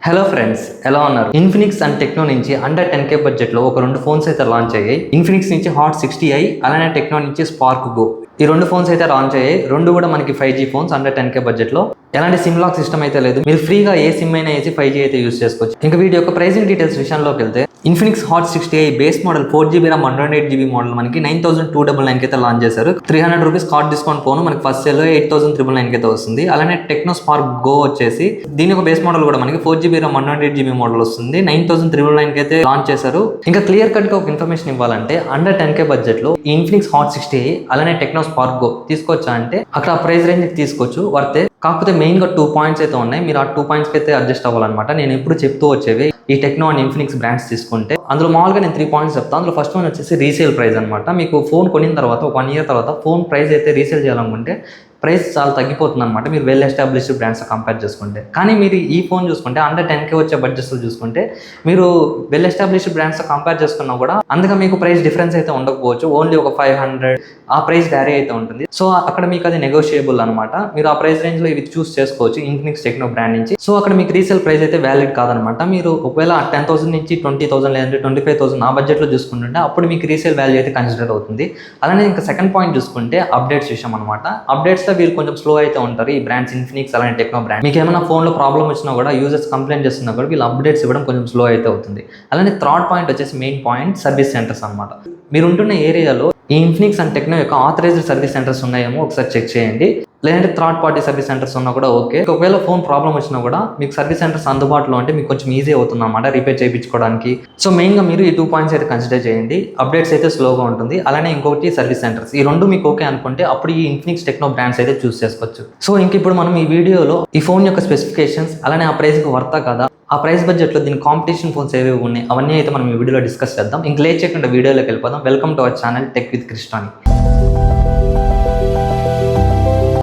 Hello friends, ఎలా ఉన్నారు? Infinix and techno నుంచి అండర్ 10K బడ్జెట్లో ఒక రెండు ఫోన్స్ అయితే లాంచ్ అయ్యాయి. ఇన్ఫినిక్స్ నుంచి హాట్ 60i, అలానే టెక్నో నుంచి స్పార్క్ గో. ఈ రెండు ఫోన్స్ అయితే లాంచ్ అయ్యాయి. రెండు కూడా మనకి 5G ఫోన్స్ అండర్ 10K బడ్జెట్లో. ఎలాంటి సిమ్ లాక్ సిస్టమ్ అయితే లేదు. మీరు ఫ్రీగా ఏ సిమ్ అయినా వేసి 5G అయితే యూస్ చేసుకోవచ్చు. ఇంకా వీటి యొక్క ప్రైసింగ్ డీటెయిల్స్ విషయంలోకి వెళ్తే Infinix hot 60i base model 4GB RAM 128GB model మనకి 9299 అయితే లాంచ్ చేశారు. 300 రూపీస్ కార్డ్ డిస్కౌంట్ పోను మనకి ఫస్ట్ సేల్ లో 8999 అయితే వస్తుంది. అలానే టెక్నో స్పార్క్ గో వచ్చేసి దీని యొక్క బేస్ మోడల్ కూడా మనకి 4GB RAM 128GB మోడల్ వస్తుంది. 9999 అయితే లాంచ్ చేశారు. ఇంకా క్లియర్ కట్ గా ఒక ఇన్ఫర్మేషన్ ఇవ్వాలంటే అండర్ 10K బడ్జెట్ లో ఈ ఇన్ఫినిక్స్ హాట్ 60i అలానే టెక్నో స్పార్క్ గో తీసుకోవచ్చా అంటే అక్కడ ప్రైస్ రేంజ్ తీసుకోవచ్చు, వర్తే. కాకపోతే మెయిన్ గా 2 పాయింట్స్ అయితే ఉన్నాయి. మీరు ఆ 2 పాయింట్స్ కి అయితే అడ్జస్ట్ అవ్వాలన్నమాట. నేను ఎప్పుడు చెప్తూ వచ్చేవి ఈ టెక్నో అండ్ ఇన్ఫినిక్స్ బ్రాండ్స్ తీసుకుంటే అందులో మామూలుగా నేను 3 పాయింట్స్ చెప్తాను. అందులో ఫస్ట్ వన్ వచ్చేసి రీసేల్ ప్రైస్ అనమాట. మీకు ఫోన్ కొనిన తర్వాత ఒక 1 year తర్వాత ఫోన్ ప్రైస్ అయితే రీసేల్ చేయాలనుకుంటే ప్రైస్ చాలా తగ్గిపోతుంది అనమాట, మీరు వెల్ ఎస్టాబ్లిష్డ్ బ్రాండ్స్ కంపేర్ చేసుకుంటే. కానీ మీరు ఈ ఫోన్ చూసుకుంటే అండర్ 10K వచ్చే బడ్జెట్స్లో చూసుకుంటే మీరు వెల్ ఎస్టాబ్లిష్డ్ బ్రాండ్స్ కంపేర్ చేసుకున్నా కూడా అందుకే మీకు ప్రైస్ డిఫరెన్స్ అయితే ఉండకపోవచ్చు. ఓన్లీ ఒక 500 ఆ ప్రైస్ వ్యారీ అయితే ఉంటుంది. సో అక్కడ మీకు అది నెగోషియబుల్ అనమాట. మీరు ఆ ప్రైస్ రేంజ్లో ఇవి చూస్ చేసుకోవచ్చు ఇన్ఫినిక్స్ టెక్నో బ్రాండ్ నుంచి. సో అక్కడ మీకు రీసేల్ ప్రైస్ అయితే వ్యాలిడ్ కాదనమాట. మీరు ఒకవేళ 10,000 నుంచి 20,000 లేదంటే 25,000 ఆ బడ్జెట్లో చూసుకుంటుంటే అప్పుడు మీకు రీసేల్ వాల్యూ అయితే కన్సిడర్ అవుతుంది. అలానే ఇంకా సెకండ్ పాయింట్ చూసుకుంటే అప్డేట్స్ విషయం అనమాట. అప్డేట్స్ వీళ్ళు కొంచెం స్లో అయితే ఉంటారు ఈ బ్రాండ్స్ ఇన్ఫినిక్స్ అలానే టెక్నో బ్రాండ్. మీకు ఏమైనా ఫోన్లో ప్రాబ్లం వచ్చినా కూడా యూజర్స్ కంప్లైంట్ చేస్తున్నా కూడా వీళ్ళు అప్డేట్స్ ఇవ్వడం కొంచెం స్లో అయితే అవుతుంది. అలానే థర్డ్ పాయింట్ వచ్చేసి మెయిన్ పాయింట్ సర్వీస్ సెంటర్స్ అనమాట. మీరు ఉంటున్న ఏరియాలో ఈ ఇన్ఫినిక్స్ అండ్ టెక్నో యొక్క ఆథరైజ్డ్ సర్వీస్ సెంటర్స్ ఉన్నాయేమో ఒకసారి చెక్ చేయండి. లేదంటే థర్డ్ పార్టీ సర్వీస్ సెంటర్స్ ఉన్నా కూడా ఓకే. ఒకవేళ ఫోన్ ప్రాబ్లం వచ్చినా కూడా మీకు సర్వీస్ సెంటర్స్ అందుబాటులో ఉంటే మీకు కొంచెం ఈజీ అవుతుంది అన్నమాట రిపేర్ చేయించుకోవడానికి. సో మెయిన్గా మీరు ఈ 2 పాయింట్స్ అయితే కన్సిడర్ చేయండి. అప్డేట్స్ అయితే స్లోగా ఉంటుంది. అలానే ఇంకొకటి సర్వీస్ సెంటర్స్. ఈ రెండు మీకు ఓకే అనుకుంటే అప్పుడు ఈ ఇన్ఫినిక్స్ టెక్నో బ్రాండ్స్ అయితే చూస్ చేసుకోవచ్చు. సో ఇంక ఇప్పుడు మనం ఈ వీడియోలో ఈ ఫోన్ యొక్క స్పెసిఫికేషన్స్ అలానే ఆ ప్రైస్కి వర్తా కదా, ఆ ప్రైస్ బడ్జెట్లో దీని కాంపిటీషన్ ఫోన్స్ ఏవేవి ఉన్నాయి అవన్నీ అయితే మనం ఈ వీడియోలో డిస్కస్ చేద్దాం. ఇంక లేట్ చేయకుండా వీడియోలోకి వెళ్ళిపోదాం. Welcome to our channel tech with Krishna.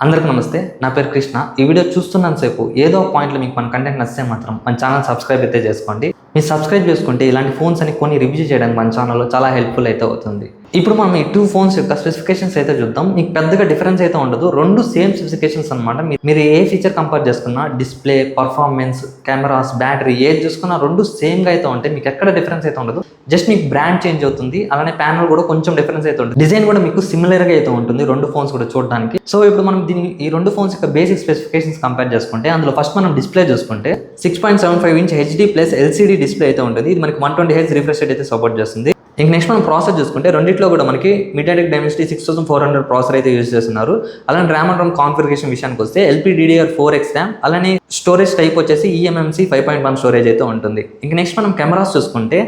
అందరికీ నమస్తే, నా పేరు కృష్ణ. ఈ వీడియో చూస్తున్నంతసేపు ఏదో ఒక పాయింట్లో మీకు మన కంటెంట్ నచ్చితే మాత్రం మన ఛానల్ సబ్స్క్రైబ్ అయితే చేసుకోండి. మీరు సబ్స్క్రైబ్ చేసుకుంటే ఇలాంటి ఫోన్స్ అని కొన్ని రివ్యూ చేయడానికి మన ఛానల్లో చాలా హెల్ప్ఫుల్ అయితే అవుతుంది. ఇప్పుడు మనం ఈ 2 ఫోన్స్ యొక్క స్పెసిఫికేషన్స్ అయితే చూద్దాం. మీకు పెద్దగా డిఫరెన్స్ అయితే ఉండదు, రెండు సేమ్ స్పెసిఫికేషన్స్ అనమాట. మీరు ఏ ఫీచర్ కంపేర్ చేసుకున్నా, డిస్ప్లే, పర్ఫార్మెన్స్, కెమెరాస్, బ్యాటరీ ఏది చూసుకున్నా రెండు సేమ్గా అయితే ఉంటాయి. మీకు ఎక్కడ డిఫరెన్స్ అయితే ఉండదు. జస్ట్ మీకు బ్రాండ్ చేంజ్ అవుతుంది. అలానే ప్యానల్ కూడా కొంచెం డిఫరెన్స్ అయితే ఉంటుంది. డిజైన్ కూడా మీకు సిమిలర్గా అయితే ఉంటుంది రెండు ఫోన్స్ కూడా చూడడానికి. సో ఇప్పుడు మనం ఈ రెండు ఫోన్స్ యొక్క బేసిక్ స్పెసిఫికేషన్స్ కంపేర్ చేసుకుంటే అందులో ఫస్ట్ మనం డిస్ప్లే చూసుకుంటే 6.75 inch HD plus LCD display అయితే ఉంటుంది. ఇది మనకి 120Hz రిఫ్రెష్ రేట్ అయితే సపోర్ట్ చేస్తుంది. ఇంక నెక్స్ట్ మనం ప్రాసెస్ చూసుకుంటే రెండిట్లో కూడా మనకి MediaTek Dimensity 6400 ప్రాసెసర్ అయితే యూజ్ చేస్తున్నారు. అలానే ర్యామ్ అండ్ ROM కాన్ఫిగరేషన్ విషయానికి వస్తే LPDDR4X ర్యామ్, అలానే స్టోరేజ్ టైప్ వచ్చేసి eMMC 5.1 స్టోరేజ్ అయితే ఉంటుంది. ఇంక నెక్స్ట్ మనం కెమెరాస్ చూసుకుంటే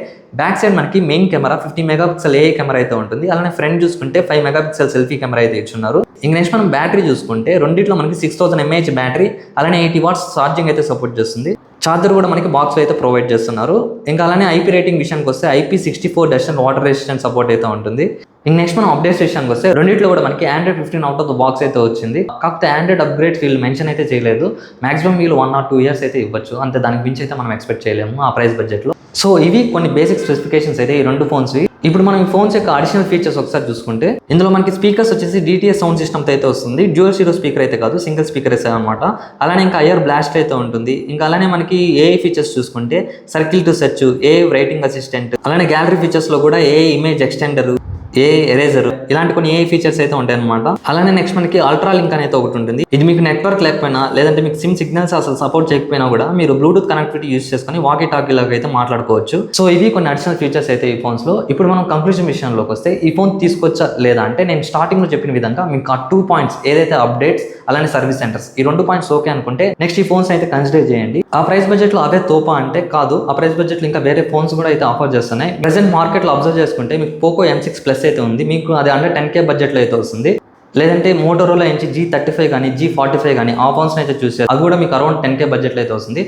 బ్యాక్ సైడ్ మనకి main camera 50 megapixel AI camera అయితే ఉంటుంది. అలానే ఫ్రంట్ చూసుకుంటే 5 మెగాపిక్సెల్ సెల్ఫీ కెమెరా అయితే ఇచ్చున్నారు. ఇంక నెక్స్ట్ మనం బ్యాటరీ చూసుకుంటే రెండిట్లో మనకి 6000 mAh బ్యాటరీ, అలానే 80 watts ఛార్జింగ్ అయితే సపోర్ట్ చేస్తుంది. చార్జర్ కూడా మనకి బాక్స్ అయితే ప్రొవైడ్ చేస్తున్నారు. ఇంకా అలానే IP రేటింగ్ విషయానికి వస్తే IP64 వాటర్ రెసిస్టెంట్ సపోర్ట్ అయితే ఉంటుంది. ఇంక నెక్స్ట్ మనం అప్డేట్స్ విషయానికి వస్తే రెండిట్లో కూడా మనకి Android 15 out of the box అయితే వచ్చింది. కాకపోతే ఆండ్రాయిడ్ అప్గ్రేడ్ వీళ్ళు మెన్షన్ అయితే చేయలేదు. మాక్సిమం వీళ్ళు 1 or 2 years అయితే ఇవ్వచ్చు, అంతే. దానికి మించి అయితే మనం ఎక్స్పెక్ట్ చేయలేము ఆ ప్రైస్ బడ్జెట్లో. సో ఇవి కొన్ని బేసిక్ స్పెసిఫికేషన్స్ అయితే ఈ రెండు ఫోన్స్వి. ఇప్పుడు మనం ఈ ఫోన్స్ యొక్క అడిషనల్ ఫీచర్స్ ఒకసారి చూసుకుంటే ఇందులో మనకి స్పీకర్స్ వచ్చేసి DTS సౌండ్ సిస్టమ్ అయితే వస్తుంది. డ్యూయల్ స్టీరియో స్పీకర్ అయితే కాదు, సింగిల్ స్పీకర్ అయితే అనమాట. అలానే ఇంకా IR బ్లాస్ట్ అయితే ఉంటుంది. ఇంకా అలానే మనకి AI ఫీచర్స్ చూసుకుంటే circle to search, AI writing assistant, అలానే గ్యాలరీ ఫీచర్స్లో కూడా AI image extender, AI eraser, ఇలాంటి కొన్ని AI ఫీచర్స్ అయితే ఉంటాయి అనమాట. అలానే నెక్స్ట్ మనకి అల్ట్రా లింక్ అనేది ఒకటి ఉంటుంది. ఇది మీకు నెట్వర్క్ లేకపోయినా లేదంటే మీకు సిమ్ సిగ్నల్స్ అసలు సపోర్ట్ చేయకపోయినా కూడా మీరు బ్లూటూత్ కనెక్టివిటీ యూస్ చేసుకుని వాకీ టాకీ లాగా అయితే మాట్లాడుకోవచ్చు. సో ఇవి కొన్ని అడిషనల్ ఫీచర్స్ అయితే ఈ ఫోన్స్ లో. ఇప్పుడు మనం కంక్లూజన్ విషయంలోకి వస్తే ఈ ఫోన్ తీసుకొచ్చా లేదా అంటే నేను స్టార్టింగ్ లో చెప్పిన విధంగా మీకు ఆ 2 పాయింట్స్ ఏదైతే అప్డేట్స్ అలానే సర్వీస్ సెంటర్స్, ఈ 2 పాయింట్స్ ఓకే అనుకుంటే నెక్స్ట్ ఈ ఫోన్స్ అయితే కన్సిడర్ చేయండి. ఆ ప్రైస్ బడ్జెట్ లో అవే తోపా అంటే కాదు, ఆ ప్రైస్ బడ్జెట్ లో ఇంకా వేరే ఫోన్స్ కూడా అయితే ఆఫర్ చేస్తున్నాయి. ప్రెసెంట్ మార్కెట్ లో అబ్జర్వ్ చేసుకుంటే మీకు పోకో M6 Plus అయితే ఉంది, మీకు అది అండర్ 10K బడ్జెట్లో అయితే వస్తుంది. లేదంటే మోటోరోలా నుంచి G35 కానీ G45 కానీ ఆ ఫోన్స్ అయితే చూసారు, అది కూడా మీకు అరౌండ్ 10K బడ్జెట్లో అయితే వస్తుంది.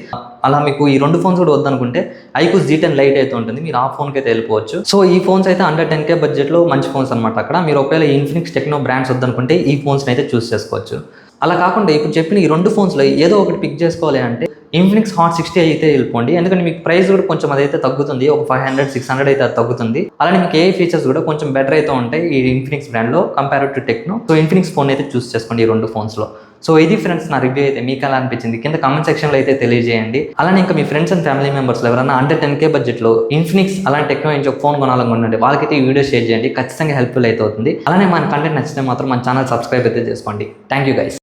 అలా మీకు ఈ రెండు ఫోన్స్ కూడా వద్దనుకుంటే iQOO G10 లైట్ అయితే ఉంటుంది, మీరు ఆ ఫోన్కి అయితే వెళ్ళిపోవచ్చు. సో ఈ ఫోన్స్ అయితే అండర్ 10K బడ్జెట్లో మంచి ఫోన్స్ అనమాట. అక్కడ మీరు ఒకవేళ ఇన్ఫినిక్స్ టెక్నో బ్రాండ్స్ వద్దనుకుంటే ఈ ఫోన్స్ని అయితే చూస్ చేసుకోవచ్చు. అలా కాకుండా ఇప్పుడు చెప్పిన ఈ రెండు ఫోన్స్లో ఏదో ఒకటి పిక్ చేసుకోవాలి అంటే ఇన్ఫినిక్స్ హాట్ 60 అయితే వెళ్ళిపోండి, ఎందుకంటే మీకు ప్రైస్ కూడా కొంచెం అదైతే తగ్గుతుంది, ఒక 500-600 అయితే అది తగ్గుతుంది. అలానే మీకు ఏ ఫీచర్స్ కూడా కొంచెం బెటర్ అయితే ఉంటాయి ఈ ఇన్ఫినిక్స్ బ్రాండ్లో compare to techno. So Infinix phone అయితే చూస్ చేసుకోండి ఈ 2 ఫోన్స్లో. సో ఇది ఫ్రెండ్స్ నా రివ్యూ అయితే. మీకు ఎలా అనిపించింది కింద కామెంట్ సెక్షన్లో అయితే తెలియజేయండి. అలానే ఇంకా మీ ఫ్రెండ్స్ అండ్ ఫ్యామిలీ మెంబర్స్లో ఎవరైనా అండర్ 10K బడ్జెట్లో ఇన్ఫినిక్స్ అలాంటి టెక్నో నుంచి ఒక ఫోన్ కొనాలనుకుంటే వాళ్ళకైతే ఈ వీడియో షేర్ చేయండి, ఖచ్చితంగా హెల్ప్ఫుల్ అయితే అవుతుంది. అలానే మన కంటెంట్ నచ్చితే మాత్రం మన ఛానల్ సబ్స్క్రైబ్ అయితే చేసుకోండి. Thank you guys.